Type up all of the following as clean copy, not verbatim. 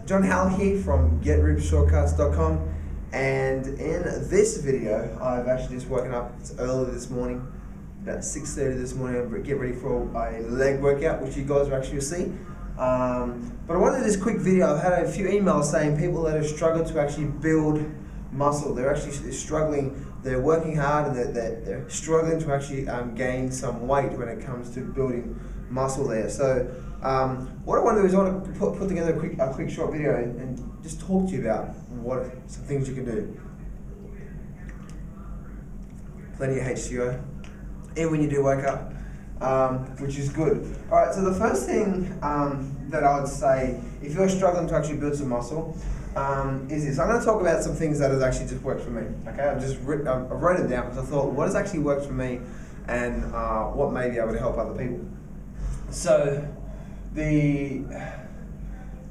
John Howell here from GetRipShortcuts.com, and in this video I've actually just woken up. It's early this morning, about 6:30 this morning. I'm get ready for a leg workout, which you guys will actually see. But I wanted to do this quick video. I've had a few emails saying people that have struggled to actually build muscle. They're actually struggling. They're working hard and they're struggling to actually gain some weight when it comes to building muscle there. So what I want to do is I want to put together a quick short video and just talk to you about some things you can do. Plenty of H2O, even when you do wake up, which is good. Alright, so the first thing that I would say, if you're struggling to actually build some muscle, is this. I'm going to talk about some things that has actually just worked for me. Okay, I wrote it down because I thought, what has actually worked for me, and what may be able to help other people. So the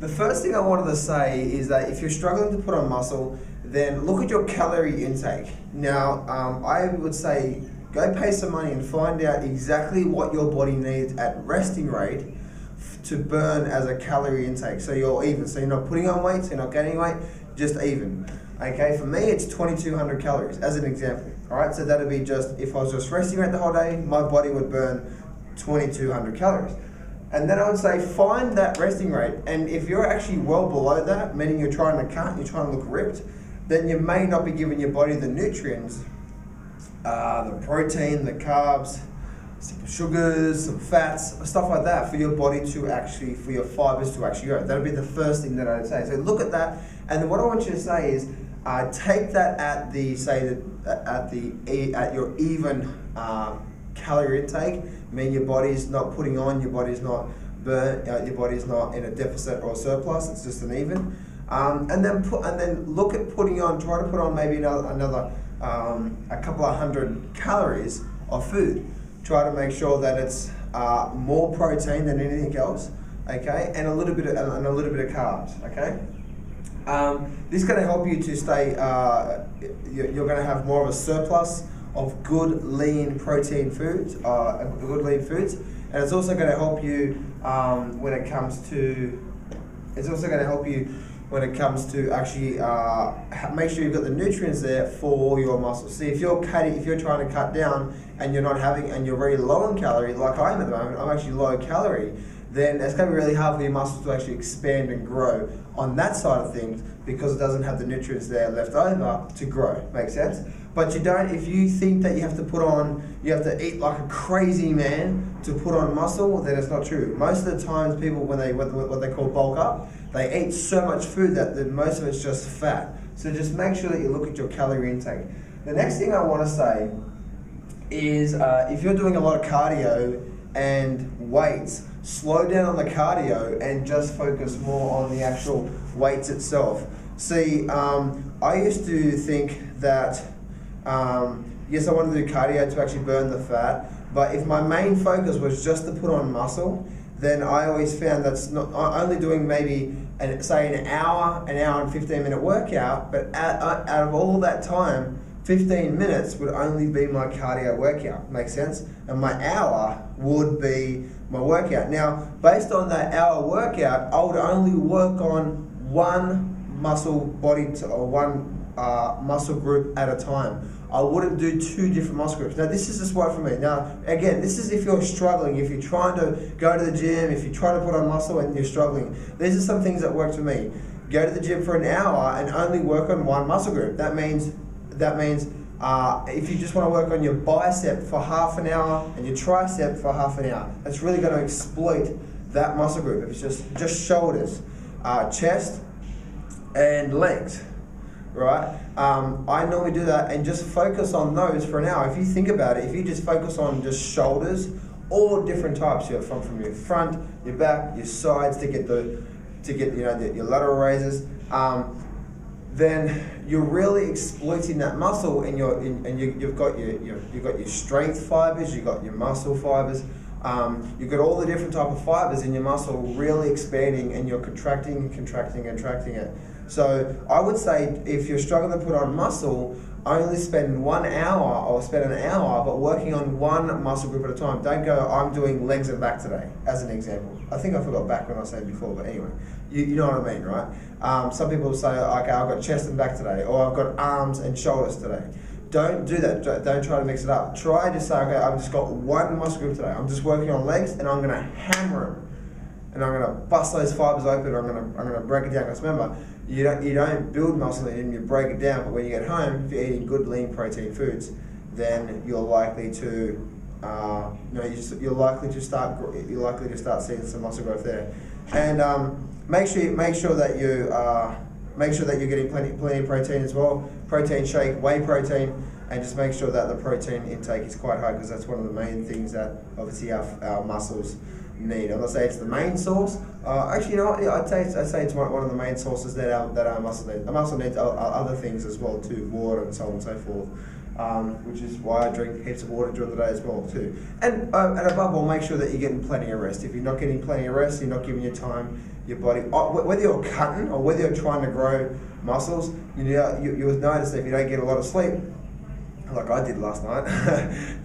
first thing I wanted to say is that if you're struggling to put on muscle, then look at your calorie intake. Now, I would say go pay some money and find out exactly what your body needs at resting rate to burn as a calorie intake, so you're even. So you're not putting on weight, so you're not gaining weight, just even. Okay, for me it's 2,200 calories as an example. All right, so that'd be just, if I was just resting rate the whole day, my body would burn 2,200 calories. And then I would say find that resting rate, and if you're actually well below that, meaning you're trying to cut, you're trying to look ripped, then you may not be giving your body the nutrients, the protein, the carbs, some sugars, some fats, stuff like that for your body to actually, for your fibers to actually go. That'll be the first thing that I would say. So look at that, and then what I want you to say is take that at the, at your even calorie intake. I mean, your body's not putting on, your body's not burnt, your body's not in a deficit or surplus. It's just an even. And then look at putting on. Try to put on maybe another a couple of hundred calories of food. Try to make sure that it's more protein than anything else, okay, and a little bit of carbs, okay. This is going to help you to stay. You're going to have more of a surplus of good lean protein foods, and it's also going to help you when it comes to. It's also going to help you when it comes to actually make sure you've got the nutrients there for your muscles. See, if you're trying to cut down and you're very low in calorie, like I am at the moment, I'm actually low calorie, then it's going to be really hard for your muscles to actually expand and grow on that side of things, because it doesn't have the nutrients there left over to grow. Makes sense? But you don't, if you think that you have to eat like a crazy man to put on muscle, then it's not true. Most of the times people, when what they call bulk up, they eat so much food that most of it's just fat. So just make sure that you look at your calorie intake. The next thing I want to say is if you're doing a lot of cardio and weights, slow down on the cardio and just focus more on the actual weights itself. See, I used to think that, yes, I wanted to do cardio to actually burn the fat, but if my main focus was just to put on muscle, then I always found that's not only doing maybe say an hour and 15-minute workout, but out of all that time, 15 minutes would only be my cardio workout. Makes sense? And my hour would be my workout. Now, based on that hour workout, I would only work on one muscle muscle group at a time. I wouldn't do two different muscle groups. Now, this is just work for me. Now, again, this is if you're struggling, if you're trying to go to the gym, if you're trying to put on muscle and you're struggling. These are some things that work for me. Go to the gym for an hour and only work on one muscle group. That means if you just want to work on your bicep for half an hour and your tricep for half an hour, that's really going to exploit that muscle group. If it's just shoulders, chest, and legs. Right? I normally do that and just focus on those for an hour. If you think about it, if you just focus on just shoulders, all different types, from your front, your back, your sides, to get your lateral raises, then you're really exploiting that muscle, and you've got your strength fibers, you've got your muscle fibers, you've got all the different type of fibers in your muscle really expanding, and you're contracting it. So I would say if you're struggling to put on muscle, only spend 1 hour or spend an hour, but working on one muscle group at a time. Don't go, I'm doing legs and back today, as an example. I think I forgot back when I said before, but anyway. You know what I mean, right? Some people say, okay, I've got chest and back today, or I've got arms and shoulders today. Don't do that. Don't try to mix it up. Try to say, okay, I've just got one muscle group today. I'm just working on legs, and I'm going to hammer them, and I'm going to bust those fibers open. I'm going to break it down. Because remember, you don't build muscle and you break it down. But when you get home, if you're eating good lean protein foods, then you're likely to you're likely to start seeing some muscle growth there. And make sure that you're getting plenty of protein as well. Protein shake, whey protein, and just make sure that the protein intake is quite high, because that's one of the main things that obviously our muscles need. I'm not saying it's the main source. Actually, you know what? I'd say it's one of the main sources that our muscle needs. Our muscle needs other things as well too, water and so on and so forth. Which is why I drink heaps of water during the day as well too. And above all, make sure that you're getting plenty of rest. If you're not getting plenty of rest, you're not giving your time, your body, whether you're cutting or whether you're trying to grow muscles, you'll notice that if you don't get a lot of sleep, like I did last night,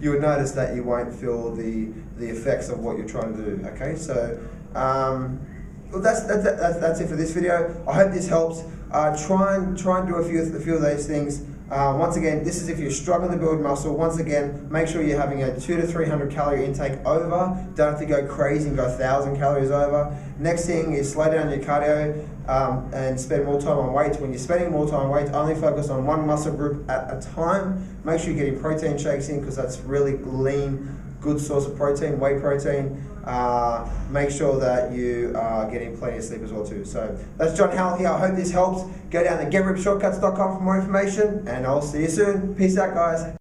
you would notice that you won't feel the effects of what you're trying to do. Okay, so well, that's it for this video. I hope this helps. Try and do a few of those things. Once again, this is if you're struggling to build muscle. Once again, make sure you're having a 200 to 300 calorie intake over. Don't have to go crazy and go 1,000 calories over. Next thing is slow down your cardio and spend more time on weights. When you're spending more time on weights, only focus on one muscle group at a time. Make sure you're getting protein shakes in, because that's really lean, good source of protein, whey protein. Make sure that you are getting plenty of sleep as well too. So that's John Howell here. I hope this helps. Go down to GetRipShortcuts.com for more information, and I'll see you soon. Peace out, guys.